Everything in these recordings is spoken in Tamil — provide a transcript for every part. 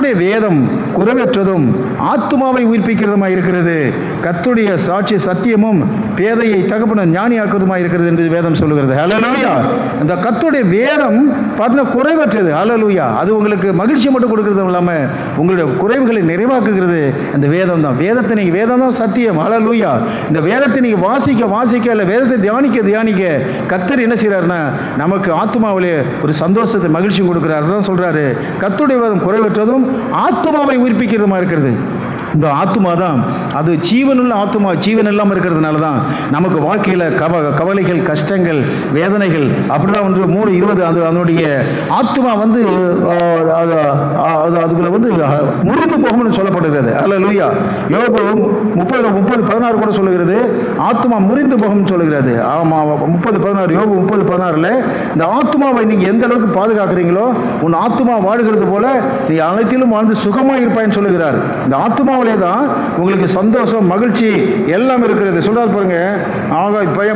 கர்த்தருடைய வேதம் குறைவற்றதும் ஆத்துமாவை உயிர்ப்பிக்கிறதுமாய் இருக்கிறது. கர்த்தருடைய சாட்சி சத்தியமும் பேதையை தகப்பன ஞானியாக்குவதுமாய் இருக்கிறது என்று வேதம் சொல்லுகிறது. ஹல்லேலூயா. இந்த கர்த்தருடைய வேதம் பார்த்தீங்கன்னா குறைவற்றது. ஹல்லேலூயா. அது உங்களுக்கு மகிழ்ச்சி மட்டும் கொடுக்கறதும் இல்லாமல் உங்களுடைய குறைவுகளை நிறைவாக்குகிறது அந்த வேதம் தான். வேதத்தை நீங்கள் வேதம் தான் சத்தியம். ஹல்லேலூயா. இந்த வேதத்தை நீங்கள் வாசிக்க இல்லை வேதத்தை தியானிக்க கர்த்தர் என்ன செய்கிறாருன்னா நமக்கு ஆத்மாவிலே ஒரு சந்தோஷத்தை மகிழ்ச்சி கொடுக்குறாரு. தான் சொல்கிறாரு கர்த்தருடைய வேதம் குறைவற்றதும் ஆத்மாவை உயிர்ப்பிக்கிறதுமா இருக்கிறது. இந்த ஆத்மா தான் அது ஜீவனுள்ள ஆத்மா. ஜீவன் இல்லாமல் இருக்கிறதுனால தான் நமக்கு வாழ்க்கையில் கவலைகள் கஷ்டங்கள் வேதனைகள் அப்படிதான் ஒன்று 3:20 அது அதனுடைய ஆத்மா வந்து அதுக்குள்ள வந்து முறிந்து போகும்னு சொல்லப்படுகிறது. அல்லேலூயா. யோபு 30:16 கூட சொல்லுகிறது ஆத்மா முறிந்து போகும்னு சொல்லுகிறது. ஆமாம் 30:16 யோபு 30:16 இந்த ஆத்மாவை நீங்கள் எந்த அளவுக்கு பாதுகாக்கிறீங்களோ உன் ஆத்மா வாழுகிறது போல நீ அனைத்திலும் வாழ்ந்து சுகமாக இருப்பாய்ன்னு சொல்லுகிறார். இந்த ஆத்மா தான் உங்களுக்கு சந்தோஷம் மகிழ்ச்சி எல்லாம் இருக்கிறது. சொல்றார் பாருங்க,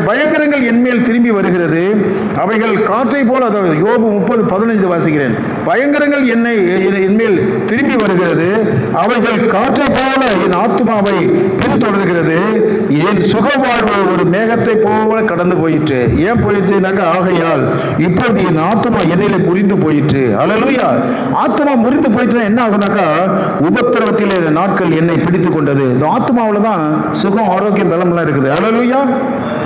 பயங்கரங்கள் என்மேல் திரும்பி வருகிறது, அவைகள் காற்றை போல. அதாவது யோபு 30:15 வாசிக்கிறேன். பயங்கரங்கள் என்மேல் திரும்பி வருகிறது, அவைகள் காற்றை போல என் ஆத்மாவை பின்தொடர்கிறது, என் சுக வாழ்வு ஒரு மேகத்தை போல கடந்து போயிற்று. ஏன் போயிடுச்சுனாக்கா ஆகையால் இப்போது என் ஆத்மா என்னிலே முறிந்து போயிற்று. அல்லேலூயா. ஆத்மா முறிந்து போயிட்டுனா என்ன ஆகுனாக்கா உபத்திரவத்திலே நாட்கள் என்னை பிடித்துக் கொண்டது. இந்த ஆத்மாவில் தான் சுகம் ஆரோக்கியம் பலமெல்லாம் இருக்குது. அல்லேலூயா.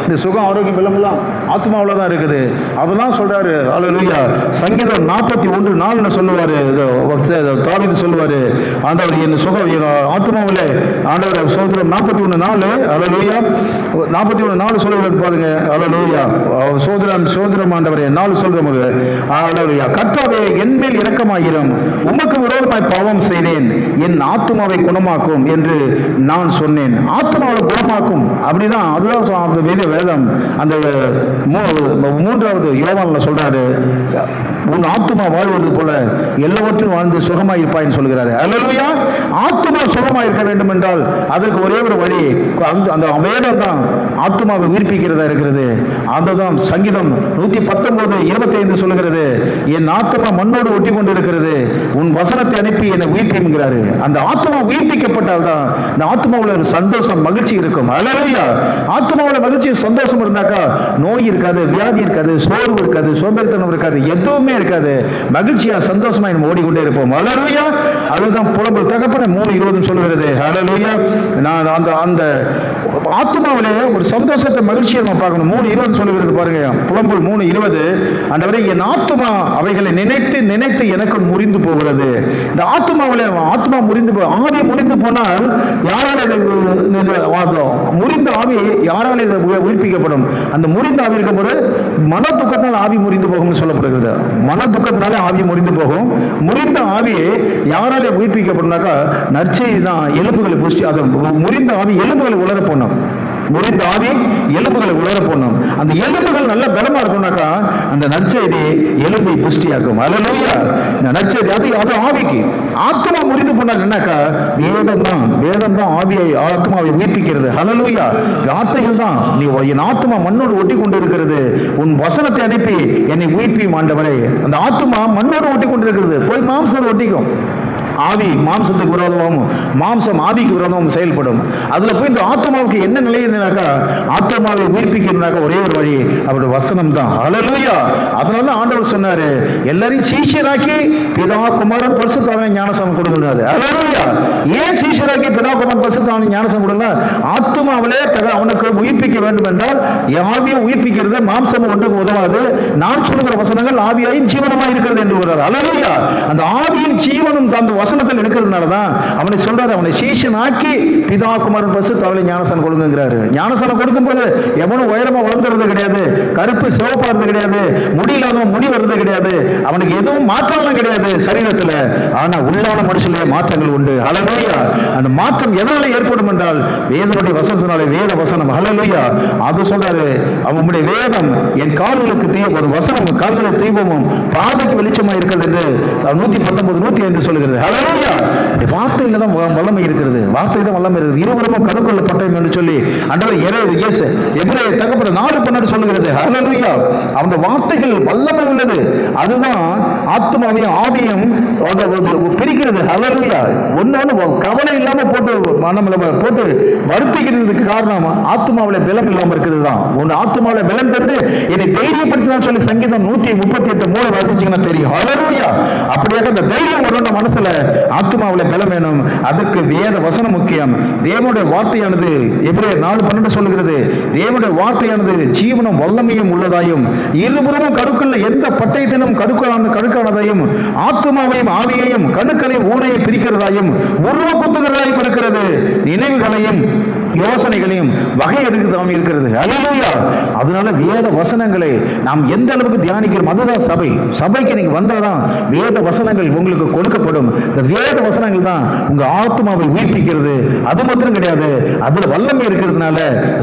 இந்த சுகம் ஆரோக்கியம் பலமெல்லாம் ஆத்மாவில் தான் இருக்குது. அதெல்லாம் சொல்றாரு. அல்லேலூயா. சங்கீதம் 41:4 சொல்லுவாரு, தாவீது சொல்லுவாரு, ஆண்டவர் என் சுகம் ஆத்மாவில் ஆண்டவர் சோதரம் 41:4. அல்லேலூயா. 41:4 சொல்லுவது பாருங்க. அல்லேலூயா. சோதரம் ஆண்டவரே 4 சொல்றது. அல்லேலூயா. கர்த்தாவே என்மேல் இரக்கமாயிரும், உமக்கு விரோதமாய் பாவம் செய்தேன், என் ஆத்மாவை குணமாக்கும் என்று நான் சொன்னேன். ஆத்மாவை குணமாக்கும் அப்படிதான். அதுதான் வேதம் அந்த 3வது யோவான்ல சொல்றாரு, உன் ஆத்மா வாழ்வது போல எல்லாவற்றையும் வாழ்ந்து சுகமாய் இருப்பாய்ன்னு சொல்கிறாரு. அல்லேலூயா. ஆத்மா சுகமாய் இருக்க வேண்டும் என்றால் அதற்கு ஒரே ஒரு வழி அந்த வேதம் தான் ஆத்மாவை உயிர்ப்பிக்கிறதா இருக்கிறது. அதுதான் சங்கீதம் 119:25 சொல்லுகிறது, என் ஆத்மா மண்ணோடு ஒட்டி கொண்டு இருக்கிறது, உன் வசனத்தை அனுப்பி என்னை உயிர்ப்பிக்கிறாரு. அந்த ஆத்மா உயிர்ப்பிக்கப்பட்டால் தான் இந்த ஆத்மாவில் ஒரு சந்தோஷம் மகிழ்ச்சி இருக்கும். அல்லேலூயா. ஆத்மாவில் மகிழ்ச்சி சந்தோஷம் இருந்தாக்கா நோய் இருக்காது, வியாதி இருக்காது, சோர்வு இருக்காது, சோம்பேறித்தனம் இருக்காது, எதுவுமே இருக்காது. மகிழ்ச்சியா சந்தோஷமா நம்ம ஓடிக்கொண்டே இருப்போம். அல்லேலூயா. அதுதான் புலம்பல் தகப்பன 3:20 சொல்லுகிறது. அல்லேலூயா. நான் அந்த ஆத்மாவிலே ஒரு சந்தோஷத்தை மகிழ்ச்சியை நம்ம பார்க்கணும். 3:20 சொல்லுகிறது பாருங்க. புலம்பல் 3:20, ஆண்டவரே என் ஆத்மா அவைகளை நினைத்து நினைத்து எனக்கு முறிந்து போகிறது. இந்த ஆத்மாவிலே ஆத்மா முறிந்து ஆவி முறிந்து போனால் யாரால முறிந்த ஆவி யாரால உயிர்ப்பிக்கப்படும்? அந்த முறிந்த ஆவி இருக்கும்போது மன துக்கத்தினால் ஆவி முறிந்து போகும் சொல்லப்படுகிறது. மன துக்கத்தினால ஆவி முறிந்து போகும். முறிந்த ஆவியை யாரால உயிர்ப்பிக்கப்படும்னாக்கா நற்செய்தி தான் எலும்புகளை புஷ்டி. அது முறிந்த ஆவி எலும்புகளை உலர போனோம். முறிந்த ஆவி எலும்புகளை உலர போனோம். அந்த எலும்புகள் நல்ல பலமா இருக்கும்னாக்கா அந்த நற்செய்தி எலும்பை புஷ்டியாக்கும். அல்லேலூயா. நற்செய்தி அது ஆவிக்கு. ஆத்மா முறிந்து போனால் என்னக்கா வேதம் தான் ஆவியை ஆத்மாவை உயிர்ப்பிக்கிறது. அல்லேலூயா. வார்த்தைகள் தான் நீ என் ஆத்மா மண்ணோடு ஒட்டி கொண்டு இருக்கிறது, உன் வசனத்தை அனுப்பி என்னை உயிர்ப்பியும் ஆண்டவரே. அந்த ஆத்மா மண்ணோடு ஒட்டி கொண்டு இருக்கிறது, போய் மாம்சத்தை ஒட்டிக்கும். ஆவி மாம்சத்துக்கு விரோதமாகவும் மாம்சம் ஆவிக்கு விரோதமாகவும் செயல்படும். அதுல போய் இந்த ஆத்மாவுக்கு என்ன நிலை இருந்தாக்கா ஆத்மாவை உயிர்ப்பிக்கணும்னாக்கா ஒரே ஒரு வழி அவருடைய வசனம் தான். அல்லேலூயா. அதனால ஆண்டவர் சொன்னாரு எல்லாரையும் சீஷராக்கி பிதா குமாரன் பரிசுத்த ஆவியானவரை ஞானஸ்நானம் கொடுக்கிறாரு. அல்லேலூயா. ஏன் சீஷராக்கி பிதா குமாரன் பரிசுத்த ஆவியானவரை ஞானஸ்நானம் கொடுங்க? ஆத்மாவிலே அவனுக்கு உயிர்ப்பிக்க வேண்டும் என்றால் ஆவியை உயிர்ப்பிக்கிறது மாம்சம் ஒன்றுக்கு உதவாது. நான் சொல்லுகிற வசனங்கள் ஆவியாயும் ஜீவனமாக இருக்கிறது என்று கூறார். அல்லேலூயா. அந்த ஆவியின் ஜீவனும் அந்த வசனத்தில் இருக்கிறதுனாலதான் அவனை சொல்றாரு, அவனை சீஷனாக்கி பிதா குமாரன் பரிசுத்த ஆவியானவரை ஞானஸ்நானம் கொடுங்கிறாரு. ஞானஸ்நானம் கொடுக்கும் போது எவனும் உயரமா வளர்ந்துறது கிடையாது, கருப்பு சிவப்பா இருந்தது கிடையாது, முடியலாதவன் முடி வருது கிடையாது, அவனுக்கு எதுவும் மாற்றங்களும் கிடையாது சரீரத்துல. ஆனா உள்ளான மனுஷனே மாற்றங்கள் உண்டு. அல்லேலூயா. அந்த மாற்றம் எதனால ஏற்படும் என்றால் வேதனுடைய வசனத்தினாலே, வேத வசனம். ஹல்லேலூயா. அது சொல்றாரு, அவனுடைய வேதம் என் கால்களுக்கு ஒரு வசனம் கால்களுக்கு தீபமும் பாதைக்கு வெளிச்சமா இருக்கிறது என்று 119 105 சொல்லுகிறது. ஹல்லேலூயா. வார்த்தையில தான் வல்லமை இருக்கிறது, வார்த்தை தான் வல்லமை இருக்கிறது. இருவரும் கருக்குள்ள பட்டயம் என்று சொல்லி ஆண்டவர் எபிரேயர் தகப்பன் 4:12 சொல்லுகிறது. ஹல்லேலூயா. அந்த வார்த்தைகள் வல்லமை உள்ளது. அதுதான் ஆத்மாவையும் ஆவியும் பிரிக்கிறது. ஹல்லேலூயா. ஒன்னொன்னு கவலை இல்லாம போட்டு வருத்திக்கிறதுக்கு காரணம் ஆத்மாவில பலம் இல்லாம இருக்கிறது தான். ஒன்னு ஆத்மாவில பலம் தந்து என்னை தைரியப்படுத்தினான்னு சொல்லி சங்கீதம் 138:3 வாசிச்சீங்கன்னா தெரியும். ஹல்லேலூயா. அப்படியாக அந்த தைரியம் வரணும் மனசுல. ஆத்மாவில பலம் வேணும். அதற்கு வேத வசனம் முக்கியம். தேவனுடைய வார்த்தையானது எபிரேயர் 4:12 சொல்லுகிறது, தேவனுடைய வார்த்தையானது ஜீவனும் வல்லமையும் உள்ளதாயும் இருபுறமும் கருக்குள்ள எந்த பட்டயத்திலும் கடுக்கானதையும் ஆத்மாவையும் ஆவியையும் கணுக்களையும் ஊனையும் பிரிக்கிறதாயும் உருவ குத்துகிறதாயும் இருக்கிறது, நினைவுகளையும் யோசனைகளையும் வகை எடுக்கிறதாகவும் இருக்கிறது. ஹல்லேலூயா. அதனால வேத வசனங்களை நாம் எந்த அளவுக்கு தியானிக்கிறோம், அதுதான் சபை. சபைக்கு நீங்க வந்தாதான் வேத வசனங்கள் உங்களுக்கு கொடுக்கப்படும். இந்த வேத வசனங்கள் தான் உங்க ஆத்மாவை உயிர்ப்பிக்கிறது. அது மாத்திரம் கிடையாது, அதுல வல்லமை இருக்கிறதுனால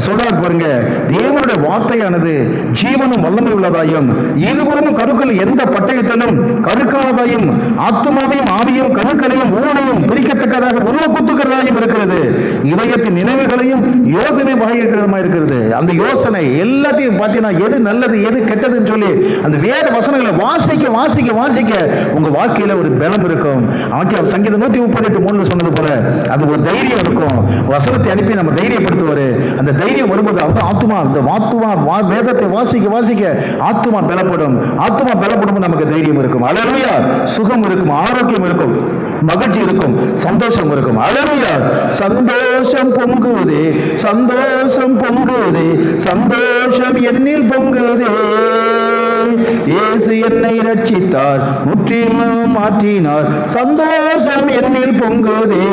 சொல்றாரு பாருங்க, தேவனுடைய வார்த்தையானது ஜீவனும் வல்லமை உள்ளதாயும் இருபுறமும் கருக்கள் எந்த பட்டயத்திலும் கருக்கானதாயும் ஆத்மாவையும் ஆவியும் கணுக்களையும் ஊனையும் பிரிக்கத்தக்கதாக உருவ குத்துகிறதாயும் இருக்கிறது, இதயத்தின் நினைவுகள் யோசனை வகைக்கிறதா இருக்கிறது. அந்த யோசனை எல்லாத்தையும் பார்த்தீங்கன்னா எது நல்லது எது கெட்டதுன்னு சொல்லி அந்த வேத வசனங்களை வாசிக்க வாசிக்க வாசிக்க உங்க வாழ்க்கையில ஒரு பலம் இருக்கும். சங்கீதம் 138:3 சொன்னது போல அது ஒரு தைரியம் இருக்கும். வசனத்தை அனுப்பி நம்ம தைரியப்படுத்துவாரு. அந்த தைரியம் வரும்போது ஆத்துமா வேதத்தை வாசிக்க வாசிக்க ஆத்துமா பலப்படும். ஆத்துமா பலப்படும் நமக்கு தைரியம் இருக்கும். ஹல்லேலூயா. சுகம் இருக்கும், ஆரோக்கியம் இருக்கும், மகிழ்ச்சி இருக்கும், சந்தோஷம் இருக்கும். ஹல்லேலூயா. சந்தோஷம் பொங்குதே, சந்தோஷம் பொங்குதே, சந்தோஷம் என்னில் பொங்குதே, இயேசு என்னை ரட்சித்தார், முற்றிலும் மாற்றினார், சந்தோஷம் என்னில் பொங்குதே,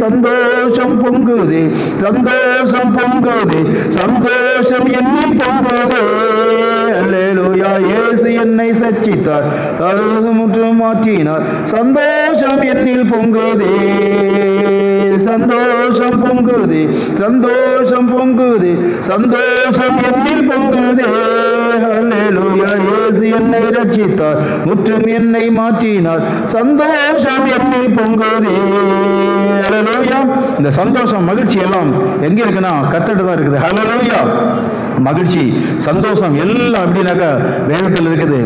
சந்தோஷம் பொங்குதே, சந்தோஷம் பொங்குதே, சந்தோஷம் என்னில் பொங்குதே. அல்லேலூயா. இயேசு என்னை ரட்சித்தார், முற்றிலும் மாற்றினார், சந்தோஷம் என்னில் பொங்குதே, சந்தோஷம் பொங்குதே, சந்தோஷம் பொங்குதே, சந்தோஷம் என்னில் பொங்குதே. அல்லேலூயா. இயேசு என்னை ரட்சித்தார், முற்றும் என்னை மாற்றினார், சந்தோஷம் என்னில் பொங்குதே. அல்லேலூயா. இந்த சந்தோஷம் மகிழ்ச்சி எல்லாம் எங்க இருக்குன்னா கர்த்தர்ட்ட தான் இருக்குது. அல்லேலூயா. மகிழ்ச்சி சந்தோஷம் எல்லாம் எப்படின்னாக்கா வேதத்தில் இருக்குது.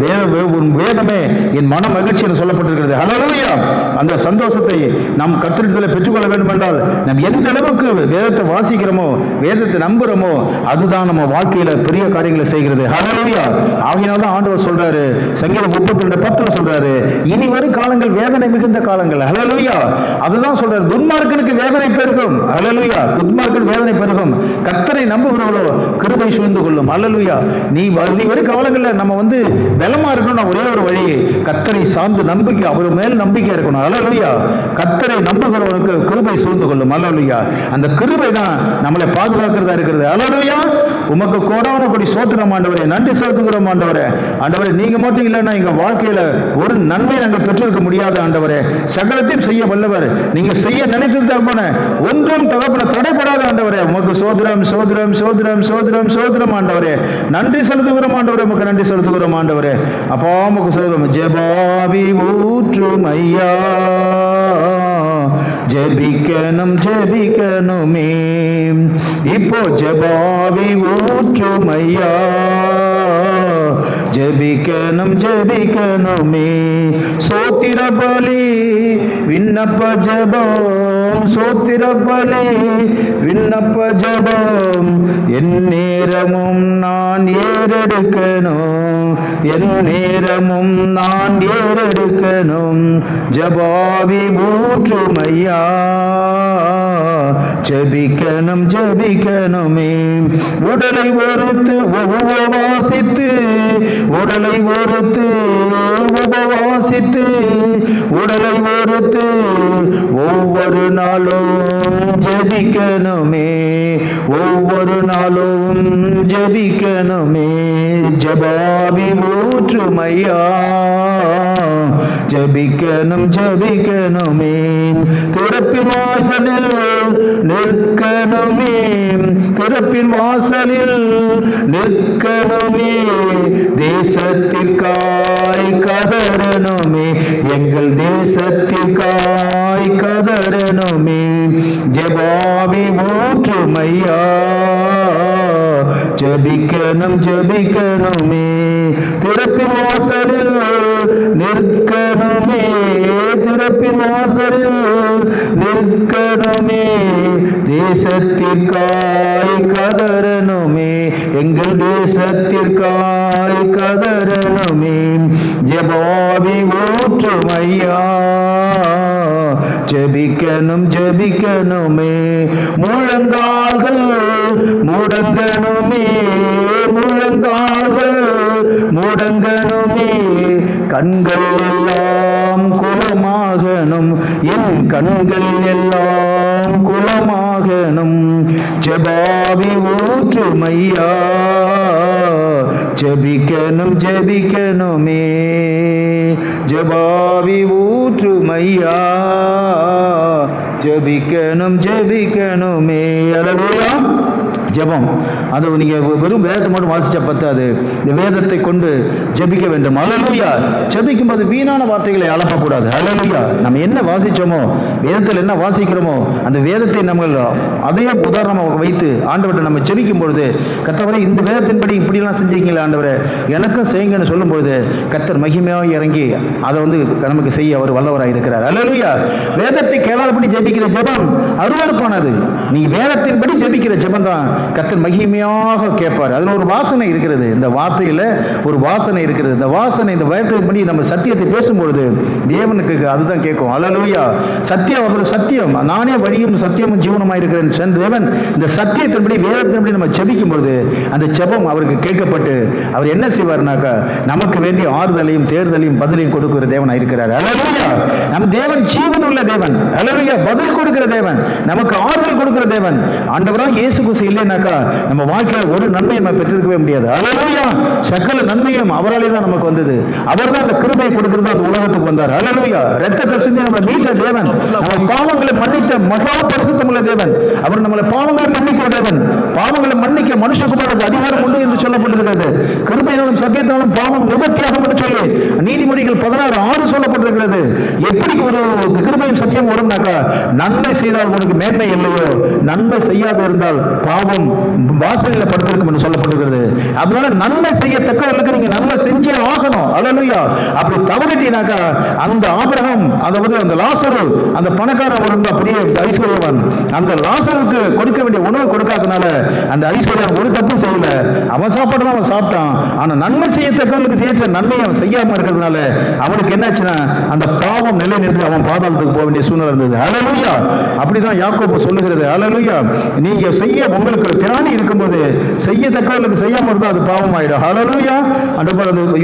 வேதமே என் மன மகிழ்ச்சி என்று சொல்லப்பட்டிருக்கிறது. ஹல்லேலூயா. அந்த சந்தோஷத்தை நாம் கர்த்தரிடத்தில் பெற்றுக்கொள்ள வேண்டும் என்றால் நாம் எந்த அளவுக்கு வேதத்தை வாசிக்கிறோமோ, வேதத்தை நம்புறோமோ, அதுதான் நம்ம வாழ்க்கையில பெரிய காரியங்களை செய்கிறது. ஹல்லேலூயா. ஆகையினால்தான் ஆண்டவர் சொல்றாரு, சங்கீதம் 32:10 சொல்றாரு, இனி வரும் காலங்கள் வேதனை மிகுந்த காலங்கள். ஹல்லேலூயா. அதுதான் சொல்றாரு, துன்மார்க்கனுக்கு வேதனை பெருகும். ஹல்லேலூயா. துன்மார்க்கனுக்கு வேதனை பெருகும், கர்த்தரை நம்புகிறவர்களோ கிருபை சூழ்ந்து கொள்ளும். அல்லேலூயா. நீ வரும் காலங்களில் நம்ம பலமா இருக்கணும். ஒரே ஒரு வழி, கர்த்தரை சார்ந்து நம்பிக்கை, அவர் மேல் நம்பிக்கை இருக்கணும். அல்லேலூயா. கர்த்தரை நம்புகிறவனுக்கு கிருபை சூழ்ந்து கொள்ளும். அல்லேலூயா. அந்த கிருபை தான் நம்மளை பாதுகாக்கிறதா இருக்கிறது. அல்லேலூயா. உமக்கு கோடான கொடி சோத்திரம் ஆண்டவரே, நன்றி செலுத்துகிறோம் ஆண்டவரே. ஆண்டவரே, நீங்க மட்டும் இல்லைன்னா எங்க வாழ்க்கையில ஒரு நன்மை நாங்கள் பெற்றிருக்க முடியாது ஆண்டவரே. சகலத்தையும் செய்ய வல்லவர், நீங்க செய்ய நினைத்தது தகப்பன ஒன்றும் தகப்பன தடைப்படாத ஆண்டவரே. உமக்கு சோதரம் சோதரம் சோதரம் சோதரம் சோதரம் ஆண்டவரே. நன்றி செலுத்துகிறோம் ஆண்டவரே, உமக்கு நன்றி செலுத்துகிறோம் ஆண்டவரே. அப்பா உமக்கு சோதரம் ஜெபாவி ஊற்றும் ஐயா, ஜெபிக்கணும் ஜெபிக்கணுமே, இப்போ ஜெபாவி ஊற்றும் ஐயா, ஜெபிக்கணும் ஜெபிக்கணுமே. சோத்திர பலி விண்ணப்ப ஜெபம், சோத்திர பலி விண்ணப்ப ஜெபம், என் நேரமும் நான் ஏறெடுக்கணும், என் நேரமும் நான் ஏறெடுக்கணும், ஜெபாவி ஊற்றும் ஐயா, ஜெபிக்கணும் ஜெபிக்கணுமே. உடலை ஒருத்து உபவாசித்து, உடலை ஒருத்து உபவாசித்து, உடலை ஒருத்து ஒவ்வொரு நாளும் ஜெபிக்கணுமே, ஒவ்வொரு நாளும் ஜெபிக்கணுமே, ஜெபாவி ஊற்றும் ஐயா, ஜபிக்கணும் ஜபிக்கணுமே, திறப்பின் வாசலில் நிற்கணுமே, திறப்பின் வாசலில் நிற்கணுமே, தேசத்திற்காய் கதறணுமே, எங்கள் தேசத்திற்காய் கதறணுமே, ஜெபாவி ஊற்றுமையா, ஜபிக்கணும் ஜபிக்கணுமே, திறப்பின் வாசலில் நிற்கணுமே, திறப்பின் வாசலில் நிற்கணுமே, தேசத்திற்காய் கதறணுமே, எங்கள் தேசத்திற்காய் கதறணுமே, ஜெபாவி ஊற்றுமையா, ஜபிக்கணும் ஜபிக்கணுமே, முழங்கால்கள் முடங்கணுமே, முழங்கால்கள் முடங்கணுமே, கண்கள் எல்லாம் குலமாகணும், என் கண்கள் எல்லாம் குலமாகணும், ஜெபாவி ஊற்றுமையா, ஜபிக்கணும் ஜபிக்கணுமே, ஜெபாவி ஊற்றுமையா, ஜபிக்கணும் ஜபிக்கணுமே. அல்லேலூயா. ஜெபம் அது நீங்கள் வெறும் வேதத்தை மட்டும் வாசிச்சா பத்தாது, இந்த வேதத்தை கொண்டு ஜெபிக்க வேண்டும். அல்லேலூயா. ஜெபிக்கும் போது வீணான வார்த்தைகளை அலப்பக்கூடாது. அல்லேலூயா. நம்ம என்ன வாசிச்சோமோ, வேதத்தில் என்ன வாசிக்கிறோமோ, அந்த வேதத்தை நம்ம அதையே உதாரணமாக வைத்து ஆண்டவர்கிட்ட நம்ம ஜெபிக்கும் பொழுது, கர்த்தாவே இந்த வேதத்தின்படி இப்படிலாம் செஞ்சீங்களே ஆண்டவரே, எனக்கும் செய்யுங்கன்னு சொல்லும் பொழுது கர்த்தர் மகிமையாக இறங்கி அதை நமக்கு செய்ய அவர் வல்லவராக இருக்கிறார். அல்லேலூயா. வேதத்தை கேளாதபடி ஜெபிக்கிற ஜெபம் அருவருப்பானது. நீ வேதத்தின்படி ஜெபிக்கிற ஜெபம் தான் கர்த்தர் மகிமையாக கேட்பார். அதில் ஒரு வாசனை இருக்கிறது, இந்த வார்த்தையில் ஒரு வாசனை இருக்கிறது. இந்த வாசனை, இந்த வேதத்தின்படி நம்ம சத்தியத்தை பேசும்பொழுது தேவனுக்கு அதுதான் கேட்கும். அல்லேலூயா. சத்தியம் அவருடைய சத்தியம், நானே வழியும் சத்தியமும் ஜீவனமாக இருக்கிறேன் தேவன். இந்த சத்தியத்தின்படி வேதத்தின்படி நம்ம ஜெபிக்கும் பொழுது அந்த ஜெபம் அவருக்கு கேட்கப்பட்டு அவர் என்ன செய்வார்னாக்கா, நமக்கு வேண்டிய ஆறுதலையும் தேர்தலையும் பதிலையும் கொடுக்கிற தேவனாக இருக்கிறார். அல்லேலூயா. நம்ம தேவன் ஜீவன் உள்ள தேவன். அல்லேலூயா. பதில் கொடுக்கிற தேவன், நமக்கு ஆறுதல் கொடுக்கிற தேவன். ஆண்டவராக இயேசு கிறிஸ்து இல்லைனாக்கா நம்ம வாழ்க்கையில் ஒரு நன்மையை நம்ம பெற்றிருக்கவே முடியாது. அல்லேலூயா. சகல நன்மையும் அவராலே தான் நமக்கு வந்தது. அவர் தான் அந்த கிருபையை கொடுக்கிறது அந்த உலகத்துக்கு வந்தார். அல்லேலூயா. ரத்தத்தை சிந்தி நம்ம மீட்ட தேவன், நம்ம பாவங்களை மன்னித்த மகா பரிசுத்தமுள்ள தேவன். அவர் நம்மளை பாவங்களை மன்னிக்கிற தேவன். பாவங்களை மன்னிக்க மனுஷகுமாரனுக்கு அதிகாரம் உண்டு என்று சொல்லப்பட்டிருக்கிறது. கிருபையினாலும் சத்தியத்தினாலும் பாவம் நிவர்த்தியாகும் என்று சொல்லி நீதிமொழிகள் 16:6 சொல்லப்பட்டிருக்கிறது. எப்படி ஒரு கிருபையும் சத்தியம் வரும்னாக்கா, நன்மை செய்தால் உனக்கு மேன்மை இல்லையோ, நன்மை செய்யாத இருந்தால் பாவம் வாசலில் படுத்திருக்கும் என்று சொல்லப்பட்டிருக்கிறது. அதனால நன்மை செய்யத்தக்கவர்களுக்கு நீங்க நன்மை செஞ்சே ஆகணும். அல்லேலூயா. அப்படி தவறிட்டீனாக்கா, அந்த ஆபிரகாம், அந்த லாசரு, அந்த பணக்காரன் ஒரு பெரிய ஐஸ்வர்யவான், அந்த லாசருக்கு கொடுக்க வேண்டிய உணவு கொடுக்காதனால அந்த ஐஸ்வர்யன் ஒரு தப்பு செய்யல. அவன் சாப்பாடு தான் அவன் சாப்பிட்டான். ஆனா நன்மை செய்யத்தக்கவர்களுக்கு செய்ய நன்மை அவன் செய்யாம இருக்கிறதுனால அவனுக்கு என்னாச்சுன்னா அந்த பாவம் நிலை நின்று அவன் பாதாளத்துக்கு போக வேண்டிய சூழ்நிலை இருந்தது. அல்லேலூயா. அப்படிதான் யாக்கோபு சொல்லுகிறது. அல்லேலூயா. நீங்க செய்ய உங்களுக்கு ஒரு திராணி இருக்கும்போது செய்யத்தக்கவர்களுக்கு செய்யாம இருந்தால் அது பாவம் ஆயிடும். அல்லேலூயா. அந்த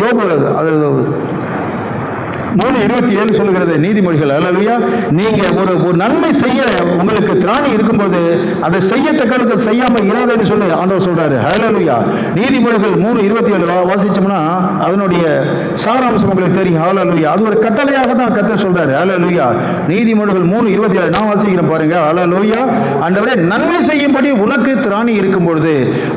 யோபு 3:27 சொல்லுகிறது நீதிமொழிகள். அல்லேலூயா. நீங்க ஒரு நன்மை செய்ய உங்களுக்கு திராணி இருக்கும்போது அதை செய்யத்தக்கவர்களுக்கு செய்யாம இராதேன்னு சொல்லி ஆண்டவர் சொல்றாரு. அல்லேலூயா. நீதிமொழிகள் 3:27 வாசிச்சோம்னா அதனுடைய சாராம்சம் உங்களுக்கு தெரியும். அல்லேலூயா. அது ஒரு கட்டளையாக தான் கர்த்தர் சொல்றாரு. அல்லேலூயா. நீதிமொழிகள் 3:27 நான் வாசிக்கிறேன் பாருங்க. அல்லேலூயா. ஆண்டவரே, நன்மை செய்யும்படி உனக்கு திராணி இருக்கும் பொழுது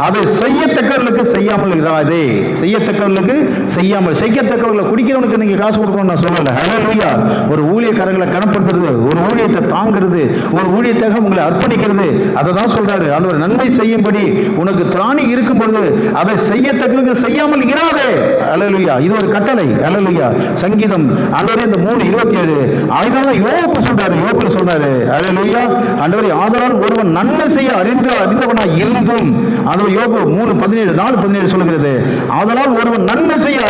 அதை செய்யத்தக்கவர்களுக்கு செய்யாமல் இராதே. செய்யத்தக்கவர்களுக்கு செய்யாமல், செய்யத்தக்கவர்களை குடிக்கிறவனுக்கு நீங்க காசு கொடுக்கணும் சொல்லல. அல்லேலூயா. ஒரு ஊழியக்காரங்களை கனப்படுத்துறது, ஒரு ஊழியத்தை தாங்கிறது, ஒரு ஊழியத்தாக உங்களை அர்ப்பணிக்கிறது, அதை தான் சொல்றாரு. ஆண்டவர் நன்மை செய்யும்படி உனக்கு திராணி இருக்கும் பொழுது அதை செய்யத்தக்கவர்களுக்கு செய்யாமல் இராதே. அல்லேலூயா. இது ஒரு கட்டளை. அல்லேலூயா. சங்கீதம் ஆண்டவரே இந்த 3:27 ஆயிரம் யோபு சொல்றாரு. யோபு சொல்றாரு. அல்லேலூயா. ஆண்டவரே, ஆதலால் ஒருவன் நன்மை செய்ய அறிந்தவனா இருந்தும், ஆண்டவர் யோபு 4:17 சொல்லுகிறது. ஆதலால் ஒருவன் நன்மை செய்ய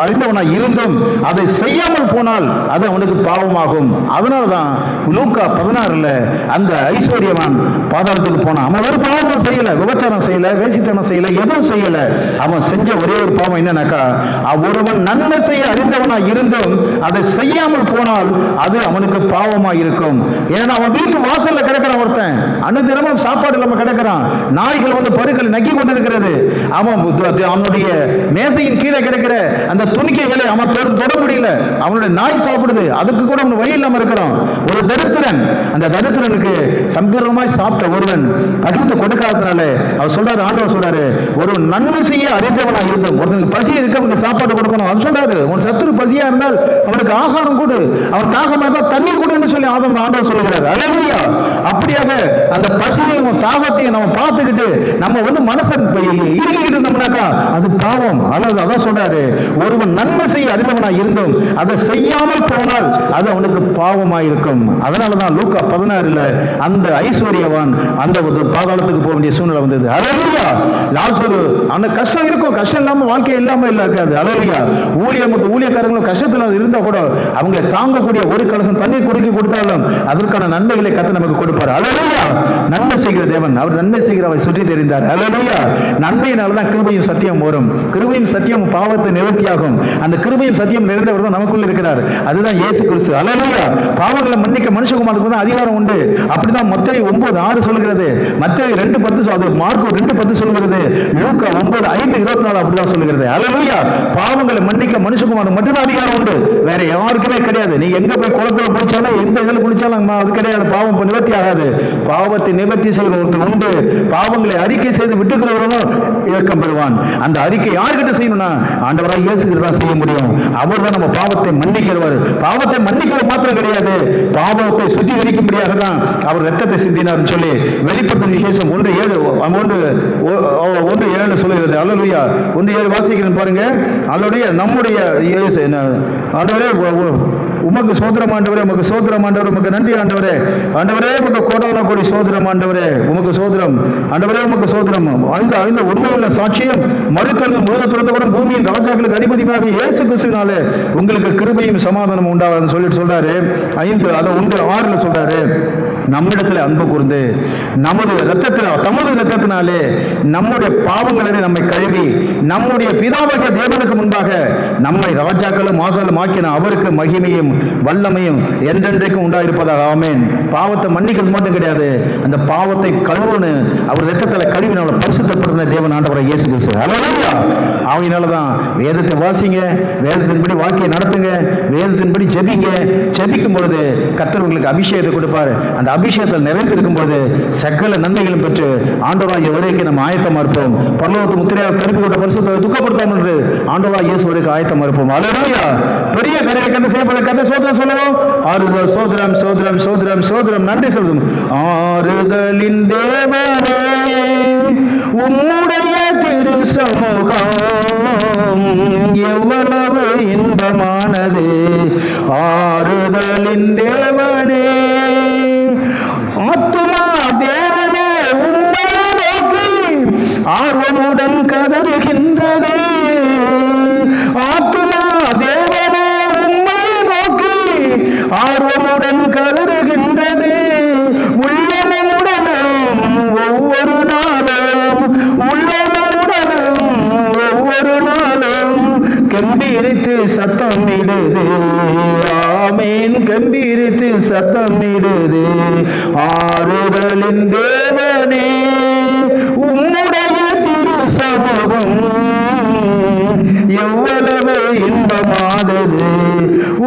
அறிந்தவனா இருந்தும் அதை செய்யாமல் போனால் அது அவனுக்கு பாவமாகும். அதனாலதான் லூக்கா 16 அந்த ஐஸ்வர்யவான் பாதாளத்துக்கு போனான். அவன் ஒரு பாவம் செய்யல, விபச்சாரம் செய்யல, வேசித்தனம் செய்யல, எதுவும் செய்யல. அவன் செஞ்ச ஒரே ஒரு பாவம் என்னன்னாக்கா, ஒருவன் நன்மை செய்ய அறிந்தவனா இருந்தும் அதை செய்யாமல் போனால் அது அவனுக்கு பாவமா இருக்கும். ஏன்னா அவன் வீட்டு வாசல்ல கிடக்கிறான் ஒருத்தன், அனுதினமும் சாப்பாடு இல்லாம கிடக்கிறான், நாய்கள் வந்து பருக்கள் நக்கி கொண்டிருக்கிறது. அவனுடைய மேசையின் கீழே கிடக்கிற அந்த துணிக்கைகளை அவன் தொட முடியல, அவனுடைய நாய் சாப்பிடுது, அதுக்கு கூட அவன் வழி இல்லாம இருக்கிறான். ஒரு தரித்திரன், அந்த தரித்திரனுக்கு சம்பீரமாய் சாப்பிட்ட ஒருவன் பகிர்ந்து கொடுக்காதனால அவர் சொல்றாரு, ஆண்டவர் சொல்றாரு, ஒரு நன்மை செய்ய அறிந்தவனா இருந்தும் ஒருத்தனுக்கு பசி இருக்க அவனுக்கு சாப்பாடு கொடுக்கணும். அவன் சொல்றாரு, உன் சத்துரு பசியா இருந்தால் அவனுக்கு ஆகாரம் கொடு, அவன் தாகமா இருந்தால் தண்ணீர் கொடுன்னு சொல்லி ஆண்டவர் சொல்லுகிறார். அல்லேலூயா. அப்படியாக அந்த பசியையும் தாகத்தையும் நம்ம பார்த்துக்கிட்டு நம்ம மனசன் இருக்கிட்டு இருந்தோம்னாக்கா அது பாவம். அதான் சொல்றாரு, ஒருவன் நன்மை செய்ய அறிந்தவனா இருந்தும் அதை செய்யாமல் போனால் அது அவனுக்கு பாவமாயிருக்கும். அதனாலதான் லூக்கா 16 அந்த ஐஸ்வர்யவான் அந்த பாதாளத்துக்கு போக வேண்டிய சூழ்நிலை வந்தது. அல்லேலூயா. லாசரு அந்த கஷ்டம் இருக்கும், கஷ்டம் இல்லாம வாழ்க்கை இல்லாம இருக்காது. அல்லேலூயா. ஊழியக்காரங்களும் கஷ்டத்துல இருந்தா கூட அவங்களை தாங்கக்கூடிய ஒரு கலசம் தண்ணீர் கொடுத்தாலும் அதற்கான நன்மைகளை கர்த்தர் நமக்கு கொடுப்பார். அல்லேலூயா. நன்மை செய்கிற தேவன், அவர் நன்மை செய்கிறவரை சுற்றி தெரிந்தார். அல்லேலூயா. நன்மையினால்தான் கிருபையும் சத்தியம் வரும். கிருபையும் சத்தியம் பாவத்தை நிவர்த்தியாகும். அந்த கிருபையும் சத்தியம் நிறைந்தவர் தான் நமக்குள்ள இருக்கிறார். அதுதான் இயேசு கிறிஸ்து. அல்லேலூயா. பாவங்களை மன்னிக்க மனுஷகுமாருக்கு தான் அதிகாரம் உண்டு. அப்படிதான் மத்தேயு 9:6 சொல்கிறது, மத்தேயு 2:10, மார்க்கு 2:10 சொல்கிறது, லூக்கா 9:5-24 அப்படிதான் சொல்கிறது. அல்லேலூயா. பாவங்களை மன்னிக்க மனுஷகுமாருக்கு மட்டும்தான் அதிகாரம் உண்டு, வேற யாருக்குமே கிடையாது. நீ எங்க போய் குளத்துல குளிச்சாலும் எந்த இதில் குளிச்சாலும் அது கிடையாது, பாவம் நிவர்த்தி ஆகாது. பாவத்தை நிவர்த்தி செய்கிற ஒருத்தர் உண்டு. பாவங்களை அறிக்கை செய்து விட்டுக்கிறவரும் இயக்கம் பெறுவான். அந்த அறிக்கை யார்கிட்ட செய்யணும்னா ஆண்டவராக இயேசுகிட்ட தான் செய்ய முடியும். அவர் தான் நம்ம பாவத்தை மன்னிக்கிறவர். பாவத்தை மன்னிக்கிற மாத்திரம் கிடையாது, பாவத்தை சுத்திகரிக்கும்படியாக தான் அவர் ரத்தத்தை சிந்தினார் சொல்லி வெளிப்படுத்தும் விசேஷம் 1:7 சொல்லுகிறது. அல்லேலூயா. 1:7 வாசிக்கிறேன் பாருங்க. அல்லேலூயா. நம்முடைய ஆண்டவரே உமக்கு சோதரம் ஆண்டவரே, உமக்கு சோதரம் ஆண்டவரே, உமக்கு நன்றி ஆண்டவரே, ஆண்டவரே உமக்கு கோடான கோடி சோதரம் ஆண்டவரே, உமக்கு சோதரம் ஆண்டவரே, உமக்கு சோதரம். அந்த உண்மையுள்ள சாட்சியம் மறுக்கல்லும் மூலத்துறத்தோடும் பூமியின் ராஜாக்களுக்கு அதிபதியாக இயேசு கிறிஸ்துவினாலே உங்களுக்கு கிருபையும் சமாதானம் உண்டாகுதுன்னு சொல்லிட்டு சொல்றாரு. 1:6 சொல்றாரு, நம்மிடத்தில் அன்பு கூர்ந்து தமது ரத்தத்தினாலே நம்முடைய பாவங்களை நம்மை கழுவி நம்முடைய பிதாவாகிய தேவனுக்கு முன்பாக நம்மை ராஜாக்களும் ஆசாலும் ஆக்கின அவருக்கு மகிமையும் வல்லமையும் என்றென்றைக்கும் உண்டாயிருப்பதாக. ஆமென். பாவத்தை மன்னிக்கிறது மட்டும் கிடையாது, அந்த பாவத்தை கழுவுன்னு அவர் ரத்தத்தில் கழுவி நம்மளை பரிசுத்தப்படுத்தின தேவன் ஆண்டவரை இயேசு கிறிஸ்து. அல்லேலூயா. அவனாலதான் வேதத்தை வாசிங்க, வேதத்தின்படி வாழ்க்கையை நடத்துங்க, வேதத்தின்படி ஜெபிங்க. ஜெபிக்கும் பொழுது கர்த்தர் உங்களுக்கு அபிஷேகத்தை கொடுப்பார். அந்த அபிஷேகத்தில் நிறைந்திருக்கும் போது சகல நன்மைகளும் பெற்று ஆண்டவராகிய வருகைக்கு நம்ம ஆயத்தமா இருப்போம். பரலோகத்து முத்திரையால் திருப்பி கொண்ட பரிசுத்தத்தை துக்கப்படுத்தாமல் என்று ஆண்டவராகிய இயேசு வருகைக்கு ஆயத்தமா இருப்போம். அல்லேலூயா. பெரிய கரையை கண்டு செய்யப்பட கதை சோதரம் சொல்லுவோம். ஆறுதல் சோதரம் சோதரம் சோதரம் சோதரம் நன்றி சொல்லும். ஆறுதலின் தேவனே உம்முடைய திரு சமூகம் எவ்வளவு இன்பமானது. ஆறுதலின் தேவனே ஆத்துமா தேவனே உம்மை நோக்கி ஆர்வமுடன் கதறுகின்றது. ஆத்துமா தேவனே உம்மை நோக்கி ஆர்வமுடன் கதறுகின்றது. உள்ளமுடனும் ஒவ்வொரு நாளும் ஒவ்வொரு நாளும் கம்பீரித்து சத்தம் இடுது. ஆமேன். கம்பீரித்து சத்தம் இடுது. ஆறுதலின் தேவனே உம்முடைய திரு சமூகம் எவ்வளவு இன்பமானது.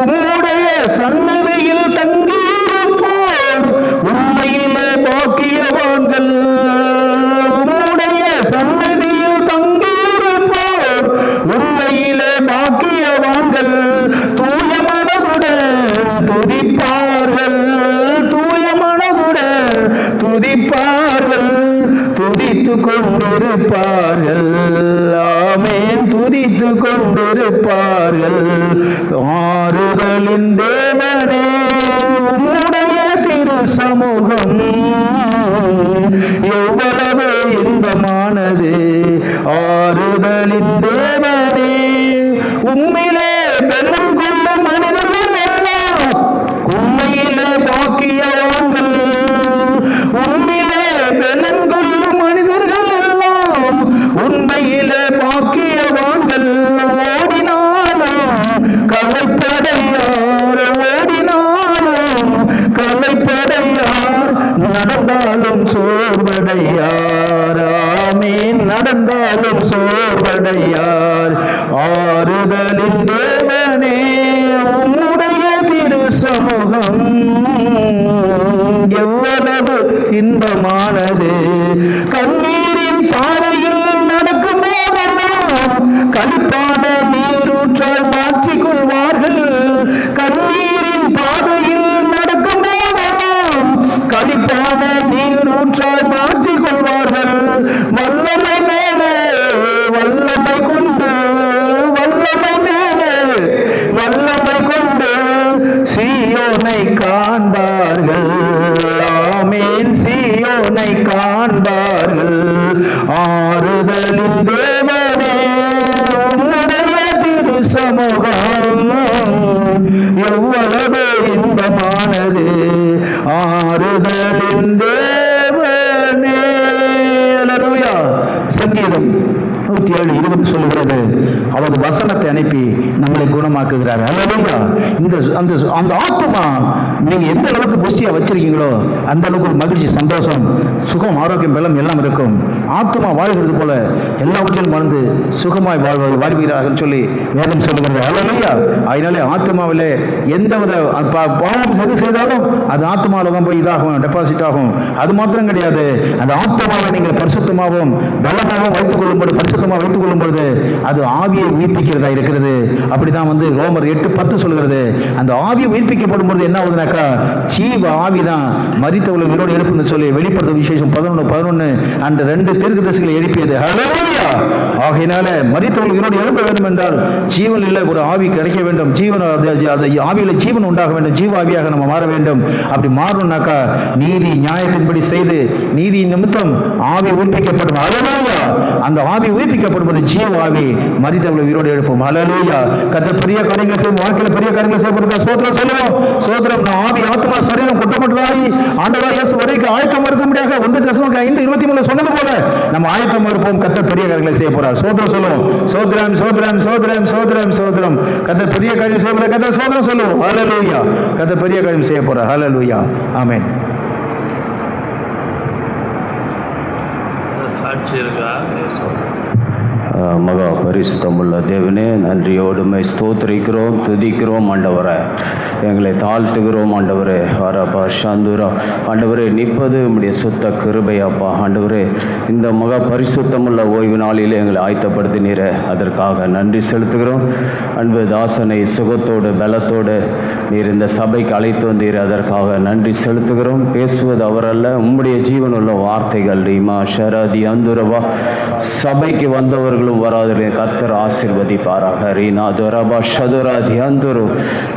உம்முடைய சன்னதியில் தங்கியிருப்போர் உண்மையிலே பாக்கியவான்கள். உம்முடைய சன்னதியில் தங்கியிருப்போர் உண்மையிலே பாக்கியவான்கள். தூய மனதுடன் துதிப்பார்கள், தூய மனதுடன் துதிப்பார்கள், துதித்து கொண்டிருப்பார்கள். ஆமென். துதித்து கொண்டிருப்பார்கள். ஆறுதலின் தேவனே உம்முடைய திரு சமூகம் எவ்வளவு இன்பமானது. ஆறுதலின் தேவனே உம்மிலே பெரும் கொள்ளும் மனிதர்கள் எல்லாம் உண்மையிலே பாக்கியவான்கள். உண்மையிலே பெரும் கொள்ளும் மனிதர்கள் எல்லாம் உண்மையிலே பாக்கியவான்கள். ஓடினாலும் கலைப்படையார், ஓடினாலும் கலைப்படையார், நடந்தாலும் சோர்வடையார். ஆமீன். நடந்தாலும் சோர்வடையார். ஆறுதலின் தேவனே தேவனே உம்முடைய திரு சமூகம் எவ்வளவு இன்பமானது. கண்ணீரின் பாறையில் நடக்கும் போதெல்லாம் களிப்பான நீரூற்றால் மாற்றிக் கொள்வார்கள். கண்ணீரின் பாதையில் நடக்கும் போதெல்லாம் களிப்பான நீரூற்றால் மாற்றிக் கொள்வார்கள். வல்லமை மேலே வல்லமை கொண்டு, வல்லமை மேலே வல்லமை கொண்டு சீயோனை காண்பார்கள். ஆமென், சீயோனை காண்பார்கள். ஆறுதலின் தேவனே உம்முடைய திரு சமூகம் எவ்வளவு இன்பமானது. ஆறுதலின் தேவனே. அல்லேலூயா. சங்கீதம் 107:20 சொல்லுகிறது, அவரது வசனத்தை அனுப்பி நம்மளை குணமாக்குகிறார். அல்லேலூயா. அந்த ஆத்துமா நீங்க எந்த அளவுக்கு புஷ்டியா வச்சிருக்கீங்களோ அந்த அளவுக்கு ஒரு மகிழ்ச்சி, சந்தோஷம், சுகம், ஆரோக்கியம், பலம் எல்லாம் இருக்கும். ஆத்துமா வாழ்கிறது போல எல்லாவற்றிலும் வாழ்ந்து சுகமாய் வாழ்கிறார்கள் சொல்லி வேதம் சொல்லுகிறது. அல்லேலூயா. அதனாலே ஆத்துமாவிலே எந்தவித பாவம் செய்தாலும் அது ஆத்துமாவில் தான் போய் இதாகும், டெபாசிட் ஆகும். அது மாத்திரம் கிடையாது, அந்த ஆத்துமாவை நீங்கள் பரிசுத்தமாகவும் பலமாகவும் வைத்துக் கொள்ளும்போது, பரிசுத்தமாக வைத்துக் கொள்ளும்போது அது ஆவியை உயிர்ப்பிக்கிறதா இருக்கிறது. அப்படிதான் ரோமர் 8:10 சொல்கிறது. அந்த ஆவியை உயிர்ப்பிக்கப்படும் பொழுது என்ன ஆகுதுனாக்கா ஜீவ ஆவிதான் மரித்தவர்களை உயிரோடு எழுப்புன்னு சொல்லி வெளிப்படுத்த விசேஷம் 11:11 அந்த 2 தீர்க்கதரிசிகளை எழுப்பியது. ஹல்லேலூயா. ஆகையினால மரித்தவர்கள் உயிரோடு எழுப்ப வேண்டும் என்றால் ஜீவன் இல்லை, ஒரு ஆவி கிடைக்க வேண்டும். ஜீவன், ஆவியில ஜீவன் உண்டாக வேண்டும். ஜீவ ஆவியாக நம்ம மாற வேண்டும். அப்படி மாறணும்னாக்கா நீதி நியாயத்தின்படி செய்து நீதி நிமித்தம் ஆவி உயிர்ப்பிக்கப்படும். ஹல்லேலூயா. அந்த ஆவி உயிர்ப்பிக்கப்படுவது ஜீவ ஆவி மரித்தவர்களை உயிரோடு எழுப்பும். ஹல்லேலூயா. கர்த்தர் பெரிய காரியங்களை செய்யும், வாழ்க்கையில் பெரிய காரியங்களை செய்யப்படுறதா சோத்திரம் சொல்லுவோம். சோத்திரம். ஆவி ஆத்மா சரீரம் குற்றமற்றதாகி ஆண்டவராகிய இயேசு வரைக்கும் ஆயத்தமா இருக்க முடியாது. 1 தெசலோனிக்கேயர் 5:23 சொன்னது போல நம்ம ஆயத்தமா இருப்போம். கர்த்தர் பெரிய காரியங்களை செய்ய போறார். சோத்திரம் சொல்லுவோம். சோத்திரம் சோத்திரம் சோத்திரம் சோத்திரம் சோத்திரம். கர்த்தர் பெரிய காரியம் செய்ய போறார். கர்த்தர் சோத்திரம் சொல்லுவோம். ஹல்லேலூயா. கர்த்தர் பெரிய காரியம் செய்ய போறார். ஹல்லேலூயா. ஆமென். சாட்சி இருக்கா? மகா பரிசுத்தமுள்ள தேவனே, நன்றியோடுமை ஸ்தோத்திரிக்கிறோம், துதிக்கிறோம். ஆண்டவரை எங்களை தாழ்த்துகிறோம். ஆண்டவரே ஹரபா சந்துரா. ஆண்டவரே நிற்பது உம்முடைய சுத்த கிருபையாப்பா. ஆண்டவரே இந்த மகா பரிசுத்தமுள்ள ஓய்வு நாளில் எங்களை ஆயத்தப்படுத்தினீரே, அதற்காக நன்றி செலுத்துகிறோம். அன்பு தாசனை சுகத்தோடு பலத்தோடு நீர் இந்த சபைக்கு அழைத்து வந்தீர், அதற்காக நன்றி செலுத்துகிறோம். பேசுவது அவரல்ல, உம்முடைய ஜீவனுள்ள வார்த்தைகள். ரீமா ஷராதி அந்துரவா. சபைக்கு வந்தவர்களும் வராதவர்களை கர்த்தர் ஆசீர்வதிப்பாராக. ரீனா துரபா ஷதுராதி அந்துரு.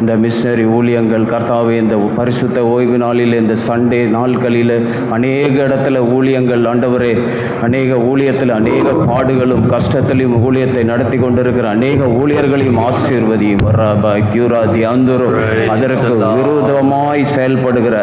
இந்த மிஷனரி ஊழியங்கள் கர்த்தாவே இந்த பரிசுத்த ஓய்வு நாளில் இந்த சண்டே நாட்களில் அநேக இடத்துல ஊழியங்கள் ஆண்டவரே, அநேக ஊழியத்தில் அநேக பாடுகளும் கஷ்டத்திலையும் ஊழியத்தை நடத்தி கொண்டிருக்கிற அநேக ஊழியர்களையும் ஆசீர்வதியும். கியூராதி அந்துரு. அதற்கு விரோதமாய் செயல்படுகிற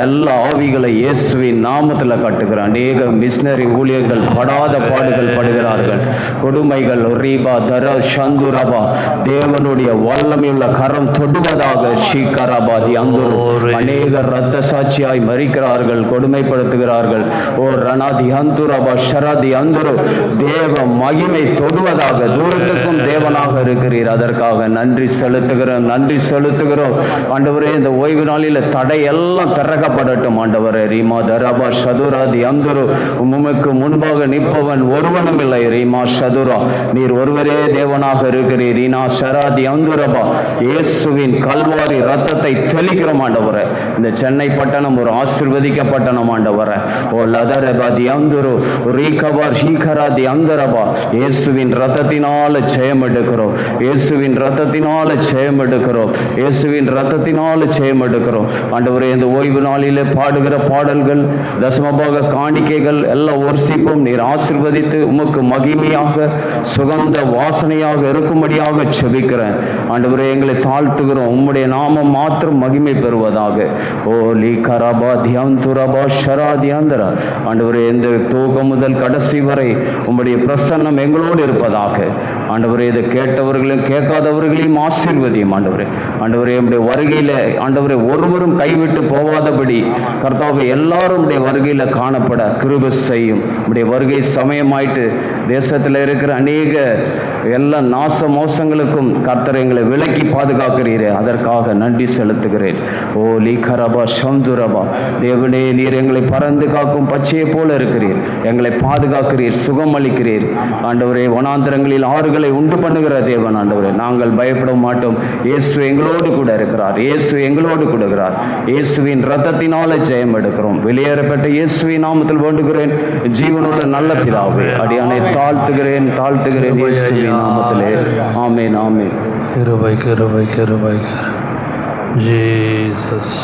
எல்லா ஆவிகளை இயேசுவின் நாமத்தில் கட்டுகிற அநேக மிஷனரி ஊழியர்கள் படாத பாடுகள் படுகிறார்கள். கொடுமைகள் ரீபா தர சந்துரபா. தேவனுடைய வல்லமையுள்ள கரம் தொடுவதாக. ஷீகராபாதி அந்துரு. அநேகர் இரத்த சாட்சியாய் மரிக்கிறார்கள், கொடுமைப்படுத்துகிறார்கள். ஓ ரணாதி அந்துரபா ஷராதி அந்துரு. தேவ மகிமை தொடுவதாக. தூரத்துக்கும் தேவனாக இருக்கிறீர், அதற்காக நன்றி செலுத்துகிறோம், நன்றி செலுத்துகிறோம். ஆண்டவரே இந்த ஓய்வு நாளில் தடை எல்லாம் திறக்கப்படட்டும். ஆண்டவரே ரீமா தரபா சதுராதி அந்துரு. உமக்கு முன்பாக நிற்பவன் ஒருவனும் இல்லை. ரீமா சதுரா. நீர் ஒருவரே தேவனாக இருக்கிறீர். ரீனா ஷராதி அந்துரபா. இயேசுவின் கல்வாரி ரத்தத்தை தெளிக்கிறோம் ஆண்டவரே. இந்த சென்னை பட்டணம் ஒரு ஆசீர்வதிக்க பட்டணம் ஆண்டவரே. ஓ லதரபாதி அந்துரு ரீகவர் ஹீகராதி அந்தரபா. இயேசுவின் ரத்தத்தினால ஜெயம் எடுக்கிறோம். இயேசுவின் ரத்தத்தினால ஜெயம் எடுக்கிறோம். இயேசுவின் ரத்தத்தினால ஜெயம் எடுக்கிறோம். ஆண்டவரே இந்த ஓய்வு நாளிலே பாடுகிற பாடல்கள், தசமபாக காணிக்கைகள் எல்லாம் ஒர்சிப்பும் நீர் ஆசீர்வதித்து உமக்கு மகிமையாக சுகந்த வாசனையாக இருக்கும்படியாக செபிக்கிறேன். ஆண்டவரே எங்களை தாழ்த்துகிறோம். உம்முடைய நாமம் மாத்திரம் மகிமை பெறுவதாக. ஓ லீ கராபா தியாந்துரபா ஷராதியாந்தரா. ஆண்டவரே இந்த துவக்கம் முதல் கடைசி வரை உம்முடைய பிரசன்னம் எங்களோடு இருப்பதாக. ஆண்டவரே இதை கேட்டவர்களையும் கேட்காதவர்களையும் ஆசீர்வதியும். ஆண்டவரே ஆண்டவரே நம்முடைய வருகையில் ஆண்டவரே ஒருவரும் கைவிட்டு போவாதபடி கர்த்தாவே எல்லாரும் உடைய வருகையில் காணப்பட கிருபை செய்யும். உடைய வருகை சமயமாயிட்டு தேசத்தில் இருக்கிற அநேக எல்லா நாச மோசங்களுக்கும் கர்த்தர் எங்களை விலக்கி பாதுகாக்கிறீரே, அதற்காக நன்றி செலுத்துகிறேன். ஓ லீகரபா சந்துரபா, தேவனே நீர் எங்களை பறந்து காக்கும் பச்சையை போல இருக்கிறீர், எங்களை பாதுகாக்கிறீர், சுகம் அளிக்கிறீர் ஆண்டவரே. வனாந்திரங்களில் ஆறுகளை உண்டு பண்ணுகிற தேவன் ஆண்டவரே, நாங்கள் பயப்பட மாட்டோம். இயேசு எங்களோடு கூட இருக்கிறார், இயேசு எங்களோடு கூட இருக்கிறார். இயேசுவின் இரத்தத்தினால ஜெயம் எடுக்கிறோம். வெளியேறப்பட்ட இயேசுவின் நாமத்தில் வேண்டுகிறேன் ஜீவனுள்ள நல்ல பிதாவே. அடியானை தாழ்த்துகிறேன் இயேசுவின் நாமத்திலே. ஆமென் ஆமென். கிருபை கிருபை கிருபை. ஜீசஸ்.